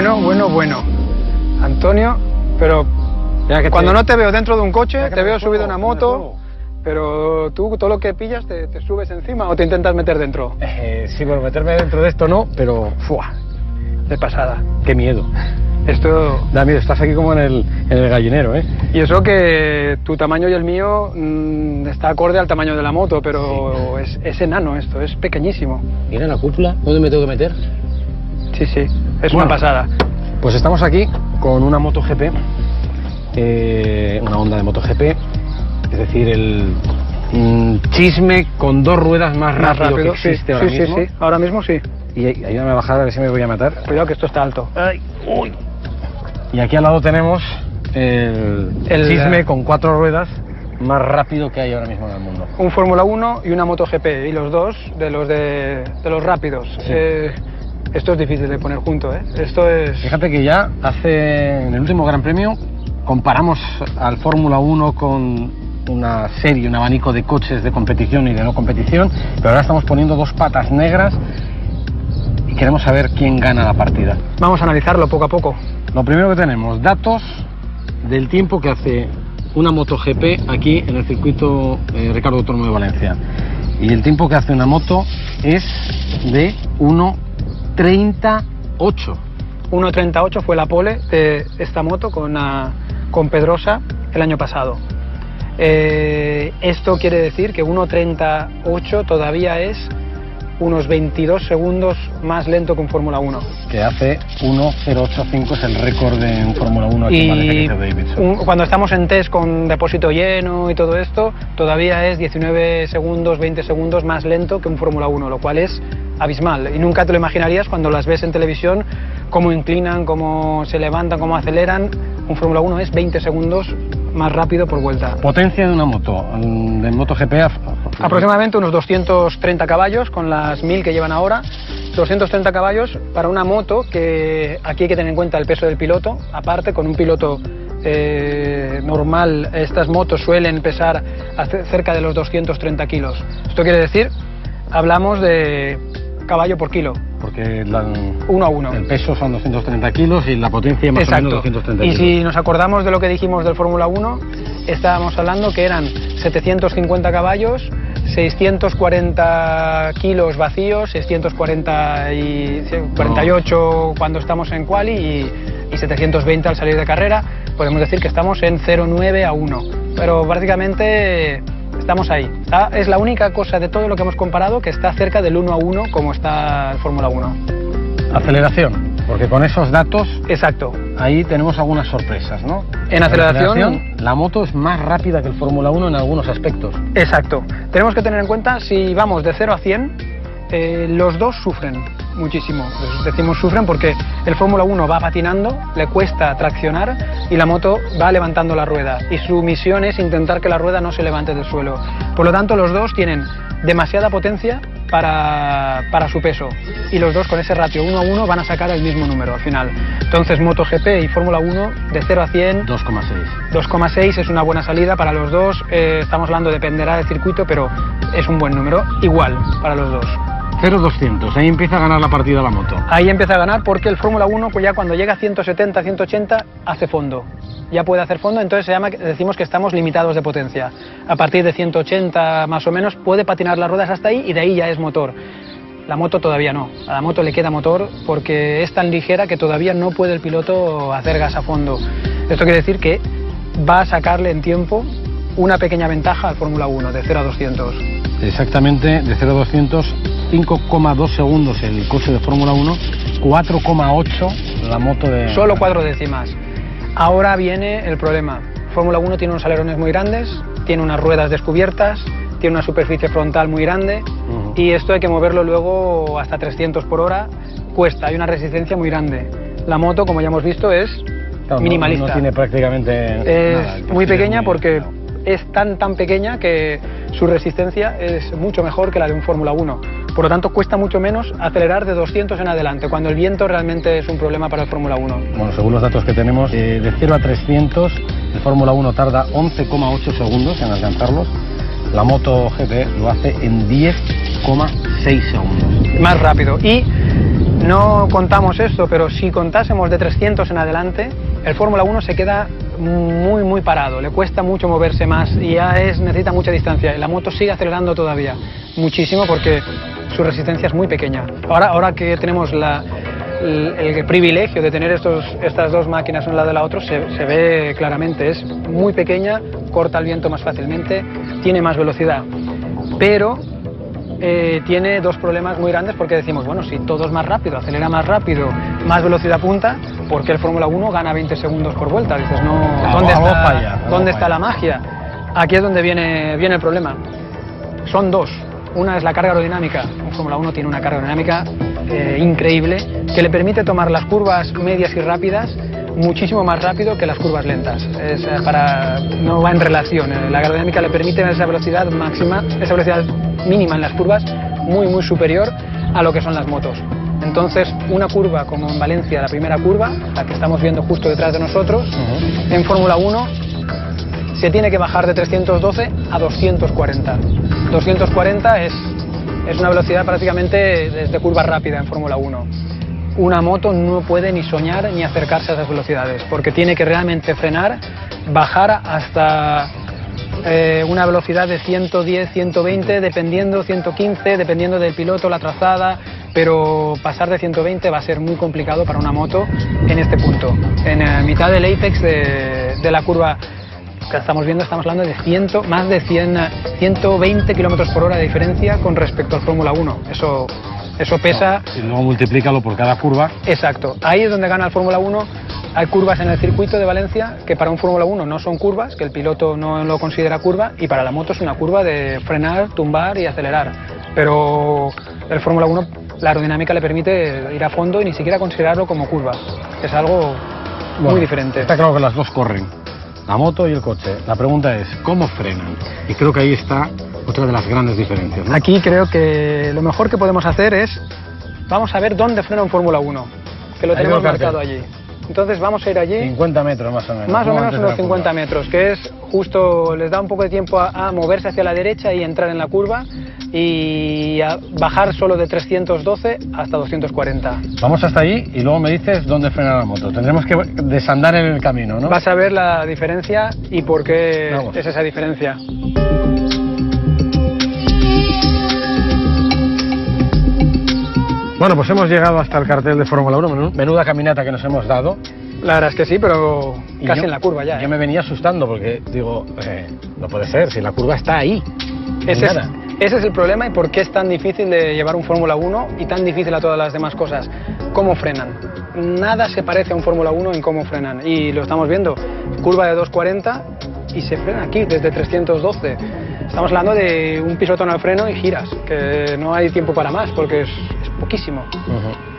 Bueno. Antonio, pero cuando no te veo dentro de un coche, te veo subido a una moto, pero tú todo lo que pillas te subes encima o te intentas meter dentro. Sí, bueno, meterme dentro de esto no, pero ¡fua! De pasada. ¡Qué miedo! Esto da miedo, estás aquí como en el gallinero, ¿eh? Y eso que tu tamaño y el mío está acorde al tamaño de la moto, pero sí. es enano esto, es pequeñísimo. Mira la cúpula, ¿dónde me tengo que meter? Sí, es una pasada. Pues estamos aquí con una MotoGP, una Honda de MotoGP, es decir, el chisme con dos ruedas más rápido que existe ahora mismo. Sí, ahora mismo sí. Y ayúdame a bajar a ver si me voy a matar. Cuidado que esto está alto. ¡Ay! ¡Uy! Y aquí al lado tenemos el chisme con 4 ruedas más rápido que hay ahora mismo en el mundo. Un Fórmula 1 y una MotoGP, y los dos de los rápidos. Sí. Esto es difícil de poner junto, ¿eh? Esto es... Fíjate que ya en el último Gran Premio comparamos al Fórmula 1 con una serie, un abanico de coches de competición y de no competición, pero ahora estamos poniendo dos patas negras y queremos saber quién gana la partida. Vamos a analizarlo poco a poco. Lo primero que tenemos, datos del tiempo que hace una MotoGP aquí en el circuito Ricardo Autónomo de Valencia. Y el tiempo que hace una moto es de 1:38. 1:38 fue la pole de esta moto con Pedrosa el año pasado. Esto quiere decir que 1:38 todavía es unos 22 segundos más lento que un Fórmula 1. Que hace 1:085 es el récord de un Fórmula 1 aquí en Valencia, Davidson. Cuando estamos en test con depósito lleno y todo esto, todavía es 19 segundos, 20 segundos más lento que un Fórmula 1, lo cual es abismal. Y nunca te lo imaginarías cuando las ves en televisión, cómo inclinan, cómo se levantan, cómo aceleran. Un Fórmula 1 es 20 segundos más rápido por vuelta. Potencia de una moto, de MotoGP. Aproximadamente unos 230 caballos con las 1000 que llevan ahora. 230 caballos para una moto que aquí hay que tener en cuenta el peso del piloto. Aparte, con un piloto normal, estas motos suelen pesar cerca de los 230 kilos. Esto quiere decir, hablamos de caballo por kilo. Porque 1 a 1. El peso son 230 kilos y la potencia más o menos 230 kilos. Y si nos acordamos de lo que dijimos del Fórmula 1, estábamos hablando que eran 750 caballos, 640 kilos vacíos, 648 cuando estamos en quali y 720 al salir de carrera. Podemos decir que estamos en 0,9 a 1. Pero prácticamente estamos ahí. Es la única cosa de todo lo que hemos comparado que está cerca del 1 a 1 como está el Fórmula 1. Aceleración, porque con esos datos... Exacto. Ahí tenemos algunas sorpresas, ¿no? En aceleración, la moto es más rápida que el Fórmula 1 en algunos aspectos. Exacto. Tenemos que tener en cuenta, si vamos de 0 a 100, los dos sufren muchísimo. Decimos sufren porque el Fórmula 1 va patinando, le cuesta traccionar y la moto va levantando la rueda. Y su misión es intentar que la rueda no se levante del suelo. Por lo tanto, los dos tienen demasiada potencia para su peso. Y los dos con ese ratio 1 a 1 van a sacar el mismo número al final. Entonces, MotoGP y Fórmula 1 de 0 a 100... 2,6. 2,6 es una buena salida para los dos. Estamos hablando, dependerá del circuito, pero es un buen número. Igual para los dos. 0,200, ahí empieza a ganar la partida la moto. Ahí empieza a ganar porque el Fórmula 1 pues ya cuando llega a 170, 180 hace fondo. Ya puede hacer fondo, entonces decimos que estamos limitados de potencia. A partir de 180 más o menos puede patinar las ruedas hasta ahí y de ahí ya es motor. La moto todavía no, a la moto le queda motor porque es tan ligera que todavía no puede el piloto hacer gas a fondo. Esto quiere decir que va a sacarle en tiempo una pequeña ventaja al Fórmula 1 de 0 a 200. Exactamente, de 0 a 200, 5,2 segundos el coche de Fórmula 1, 4,8 la moto de... Solo 4 décimas. Ahora viene el problema. Fórmula 1 tiene unos alerones muy grandes, tiene unas ruedas descubiertas, tiene una superficie frontal muy grande y esto hay que moverlo luego hasta 300 por hora. Cuesta, hay una resistencia muy grande. La moto, como ya hemos visto, es minimalista. No tiene prácticamente nada. Es muy pequeña porque es tan pequeña que su resistencia es mucho mejor que la de un Fórmula 1. Por lo tanto, cuesta mucho menos acelerar de 200 en adelante, cuando el viento realmente es un problema para el Fórmula 1. Bueno, según los datos que tenemos, de 0 a 300, el Fórmula 1 tarda 11,8 segundos en alcanzarlos. La moto GP lo hace en 10,6 segundos. Más rápido. Y No contamos esto, pero si contásemos de 300 en adelante, el Fórmula 1 se queda muy parado, le cuesta mucho moverse más y ya necesita mucha distancia. Y la moto sigue acelerando todavía muchísimo porque su resistencia es muy pequeña. Ahora que tenemos el privilegio de tener estas dos máquinas una al lado de la otra, se ve claramente, es muy pequeña, corta el viento más fácilmente, tiene más velocidad, pero tiene dos problemas muy grandes porque decimos, bueno, si todo es más rápido, acelera más rápido, más velocidad punta, ¿por qué el Fórmula 1 gana 20 segundos por vuelta? Dices, no, ¿dónde está la magia? Aquí es donde viene el problema. Son dos. Una es la carga aerodinámica. Un Fórmula 1 tiene una carga aerodinámica increíble que le permite tomar las curvas medias y rápidas muchísimo más rápido que las curvas lentas. No va en relación. La aerodinámica le permite esa velocidad máxima, esa velocidad mínima en las curvas muy superior a lo que son las motos. Entonces, una curva como en Valencia, la primera curva, la que estamos viendo justo detrás de nosotros, en Fórmula 1 se tiene que bajar de 312 a 240. 240 es una velocidad prácticamente de curva rápida en Fórmula 1. Una moto no puede ni soñar ni acercarse a esas velocidades, porque tiene que realmente frenar, bajar hasta una velocidad de 110, 120, dependiendo, 115, dependiendo del piloto, la trazada, pero pasar de 120 va a ser muy complicado para una moto en este punto. En mitad del apex de la curva que estamos viendo, estamos hablando de más de 120 km por hora de diferencia con respecto al Fórmula 1. Eso pesa. Y luego multiplícalo por cada curva. Exacto. Ahí es donde gana el Fórmula 1. Hay curvas en el circuito de Valencia que para un Fórmula 1 no son curvas, que el piloto no lo considera curva, y para la moto es una curva de frenar, tumbar y acelerar. Pero el Fórmula 1, la aerodinámica le permite ir a fondo y ni siquiera considerarlo como curva. Es algo muy diferente. Está claro que las dos corren, la moto y el coche. La pregunta es, ¿cómo frenan? Y creo que ahí está otra de las grandes diferencias, ¿no? Aquí creo que lo mejor que podemos hacer es, vamos a ver dónde frena un Fórmula 1, que lo tenemos marcado allí. Entonces vamos a ir allí. 50 metros más o menos. Más o menos unos 50 metros, que es justo, les da un poco de tiempo a moverse hacia la derecha y entrar en la curva y a bajar solo de 312 hasta 240. Vamos hasta allí y luego me dices dónde frena la moto. Tendremos que desandar en el camino, ¿no? Vas a ver la diferencia y por qué es esa diferencia. Bueno, pues hemos llegado hasta el cartel de Fórmula 1, menuda caminata que nos hemos dado. La verdad es que sí, pero casi en la curva ya. Yo me venía asustando porque digo, no puede ser, si la curva está ahí. Ese es el problema y por qué es tan difícil de llevar un Fórmula 1 y tan difícil a todas las demás cosas. ¿Cómo frenan? Nada se parece a un Fórmula 1 en cómo frenan. Y lo estamos viendo, curva de 240 y se frena aquí desde 312. Estamos hablando de un pisotón al freno y giras, que no hay tiempo para más porque es poquísimo.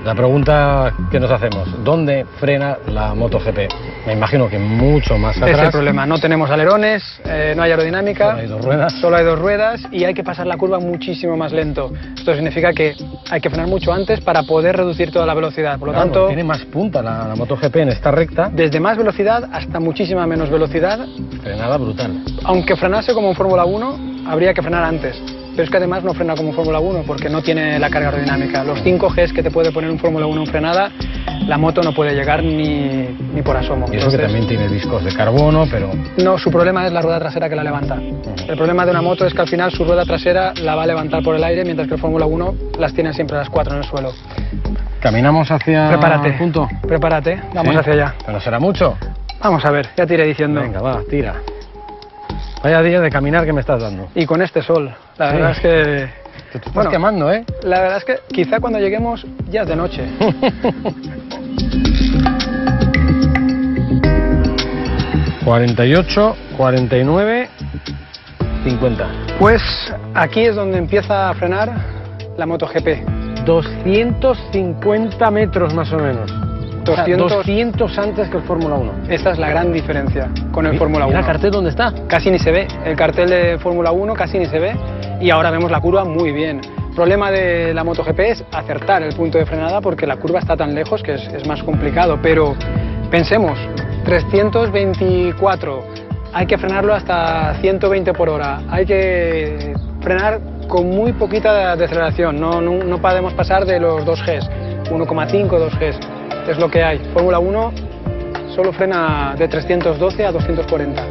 La pregunta que nos hacemos, ¿dónde frena la MotoGP? Me imagino que mucho más atrás. Es el problema, no tenemos alerones, no hay aerodinamica, solo hay dos ruedas. Solo hay dos ruedas y hay que pasar la curva muchísimo más lento. Esto significa que hay que frenar mucho antes para poder reducir toda la velocidad. Por lo tanto, tiene más punta la MotoGP en esta recta. Desde más velocidad hasta muchísima menos velocidad. Frenada brutal. Aunque frenase como un Fórmula 1, habría que frenar antes. Pero es que además no frena como Fórmula 1 porque no tiene la carga aerodinámica. Los 5 Gs que te puede poner un Fórmula 1 en frenada, la moto no puede llegar ni por asomo. Y eso que también tiene discos de carbono, pero... No, su problema es la rueda trasera que la levanta. El problema de una moto es que al final su rueda trasera la va a levantar por el aire, mientras que el Fórmula 1 las tiene siempre las 4 en el suelo. ¿Caminamos hacia el punto? Prepárate, vamos hacia allá. ¿Pero será mucho? Vamos a ver, ya te iré diciendo. Venga, va, tira. Vaya día de caminar que me estás dando. Y con este sol, la verdad es que... Te estás quemando, ¿eh? La verdad es que quizá cuando lleguemos ya es de noche. 48, 49, 50. Pues aquí es donde empieza a frenar la MotoGP. 250 metros más o menos. 200 antes que el Fórmula 1. Esta es la gran diferencia con el Fórmula 1. ¿Y el cartel dónde está? Casi ni se ve. El cartel de Fórmula 1 casi ni se ve y ahora vemos la curva muy bien. El problema de la MotoGP es acertar el punto de frenada porque la curva está tan lejos que es más complicado. Pero pensemos, 324, hay que frenarlo hasta 120 por hora. Hay que frenar con muy poquita deceleración, no podemos pasar de los 2 Gs. 1,5, 2 Gs, es lo que hay. Fórmula 1 solo frena de 312 a 240.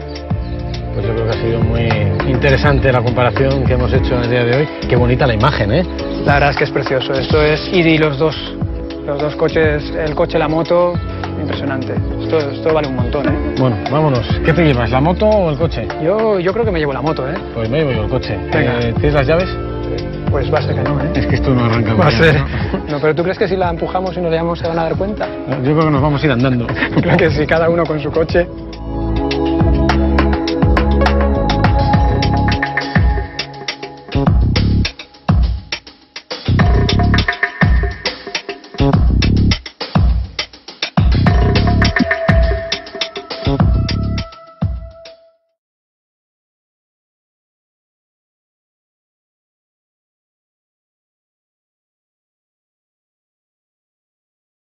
Pues yo creo que ha sido muy interesante la comparación que hemos hecho en el día de hoy. Qué bonita la imagen, ¿eh? La verdad es que es precioso. Esto es ID, los dos coches, el coche, la moto, impresionante. Esto vale un montón, ¿eh? Bueno, vámonos. ¿Qué te llevas, la moto o el coche? Yo creo que me llevo la moto, ¿eh? Pues me llevo yo el coche. Venga. ¿Tienes las llaves? Pues va a ser que no, ¿eh? Es que esto no arranca. Va a mañana, ser. ¿no? No, pero ¿tú crees que si la empujamos y nos llevamos se van a dar cuenta? Yo creo que nos vamos a ir andando. Creo que sí, cada uno con su coche.